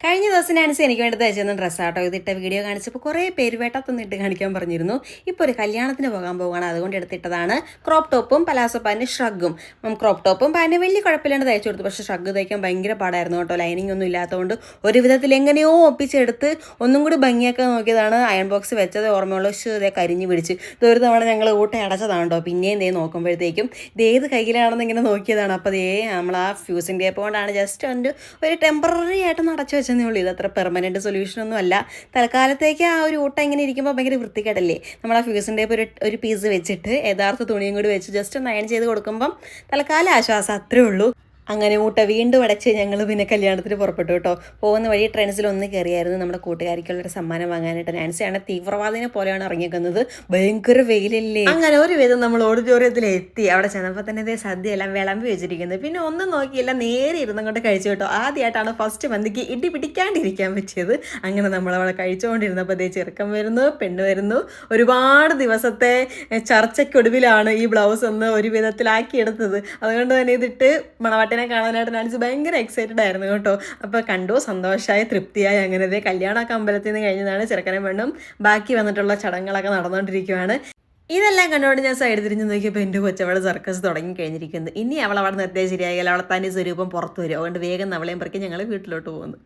കഴിഞ്ഞ ദിവസം നാൻസി എനിക്ക് വേണ്ടി തയ്ച്ചിരുന്ന ഡ്രസ്സാട്ടോ ഇതിട്ട വീഡിയോ കാണിച്ചപ്പോൾ കുറേ പേര് വേട്ടത്തൊന്നും ഇട്ട് കാണിക്കാൻ പറഞ്ഞിരുന്നു. ഇപ്പോൾ ഒരു കല്യാണത്തിന് പോകാൻ പോവുകയാണ്, അതുകൊണ്ട് എടുത്തിട്ടതാണ് ക്രോപ്പ് ടോപ്പും പലാസോ പാൻറ്റും ഷ്രഗും. ക്രോപ്പ് ടോപ്പും പാൻറ്റും വലിയ കുഴപ്പമില്ലാണ്ട് തയ്ച്ചു കൊടുത്തു, പക്ഷേ ഷ്രഗ് തയ്ക്കാൻ ഭയങ്കര പാടായിരുന്നു കേട്ടോ. ലൈനിങ് ഒന്നും ഇല്ലാത്തതുകൊണ്ട് ഒരു വിധത്തിൽ എങ്ങനെയോ ഒപ്പിച്ചെടുത്ത് ഒന്നും കൂടി ഭംഗിയാക്കാൻ നോക്കിയതാണ്. അയൺ ബോക്സ് വെച്ചത് ഓർമ്മയുള്ള ഇതേ കരിഞ്ഞ് പിടിച്ച് ഇതൊരു തവണ ഞങ്ങൾ ഊട്ട അടച്ചതാണ് കേട്ടോ. പിന്നെയും ദേ നോക്കുമ്പോഴത്തേക്കും ഇതേത് കയ്യിലാണെന്ന് ഇങ്ങനെ നോക്കിയതാണ്. അപ്പോൾ ദേ നമ്മൾ ആ ഫ്യൂസിങ് ടേപ്പ് കൊണ്ടാണ് ജസ്റ്റ് ഒരു ടെമ്പററി ആയിട്ടൊന്ന് അടച്ചു വെച്ചതേ ഉള്ളൂ. ഇതത്ര പെർമനൻറ്റ് സൊല്യൂഷനൊന്നും അല്ല. തൽക്കാലത്തേക്ക് ആ ഒരു ഊട്ട ഇങ്ങനെ ഇരിക്കുമ്പോൾ ഭയങ്കര വൃത്തികേടല്ലേ. നമ്മൾ ആ ഫ്യൂസിൻ്റെ ഒരു പീസ് വെച്ചിട്ട് യഥാർത്ഥ തുണിയും കൂടി വെച്ച് ജസ്റ്റ് ഒന്ന് അയൺ ചെയ്ത് കൊടുക്കുമ്പം തൽക്കാലം ആശ്വാസം, അത്രേ ഉള്ളൂ. അങ്ങനെ ഊട്ട വീണ്ടും അടച്ച് ഞങ്ങൾ പിന്നെ കല്യാണത്തിന് പുറപ്പെട്ടു കേട്ടോ. പോകുന്ന വഴി ട്രെൻഡ്സിൽ ഒന്ന് കയറിയായിരുന്നു നമ്മുടെ കൂട്ടുകാരിക്കുള്ളൊരു സമ്മാനം വാങ്ങാനായിട്ട്. നാൻസിയാണ് തീവ്രവാദിനെ പോലെയാണ് ഇറങ്ങിക്കുന്നത്. ഭയങ്കര വെയിലല്ലേ. അങ്ങനെ ഒരു വിധം നമ്മൾ ഓഡിറ്റോറിയത്തിൽ എത്തി. അവിടെ ചെന്നപ്പോൾ തന്നെ ഇതേ സദ്യ എല്ലാം വിളമ്പി വെച്ചിരിക്കുന്നത്. പിന്നെ ഒന്നും നോക്കിയില്ല, നേരെ ഇരുന്നും കൊണ്ട് കഴിച്ചു കേട്ടോ. ആദ്യമായിട്ടാണ് ഫസ്റ്റ് മന്തിക്ക് ഇടി പിടിക്കാണ്ടിരിക്കാൻ പറ്റിയത്. അങ്ങനെ നമ്മളവിടെ കഴിച്ചുകൊണ്ടിരുന്നപ്പോൾ അതേ ചെറുക്കം വരുന്നു, പെണ്ണ് വരുന്നു. ഒരുപാട് ദിവസത്തെ ചർച്ചയ്ക്കൊടുവിലാണ് ഈ ബ്ലൗസ് ഒന്ന് ഒരു വിധത്തിലാക്കിയെടുത്തത്. അതുകൊണ്ട് തന്നെ ഇതിട്ട് മണവാട്ടി കാണാനായിട്ട് നാൻസി ഭയങ്കര എക്സൈറ്റഡ് ആയിരുന്നു കേട്ടോ. അപ്പോൾ കണ്ടു, സന്തോഷമായി, തൃപ്തിയായി. അങ്ങനെ കല്യാണമൊക്കെ അമ്പലത്തിൽ നിന്ന് കഴിഞ്ഞതാണ്. ചെറുക്കനും പെണ്ണും ബാക്കി വന്നിട്ടുള്ള ചടങ്ങുകളൊക്കെ നടന്നുകൊണ്ടിരിക്കുകയാണ്. ഇതെല്ലാം കണ്ടുകൊണ്ട് ഞാൻ സൈഡ് തിരിഞ്ഞ് നോക്കിയപ്പോൾ എൻ്റെ കൊച്ചവള് സർക്കസ് തുടങ്ങി കഴിഞ്ഞിരിക്കുന്നത്. ഇനി അവൾ അവിടെ നിർത്തിയാൽ ശരിയായാലും അവളെ തനി സ്വരൂപം പുറത്തു വരും. അതുകൊണ്ട് വേഗം അവളെയും പറക്കി ഞങ്ങൾ വീട്ടിലോട്ട് പോകുന്നു.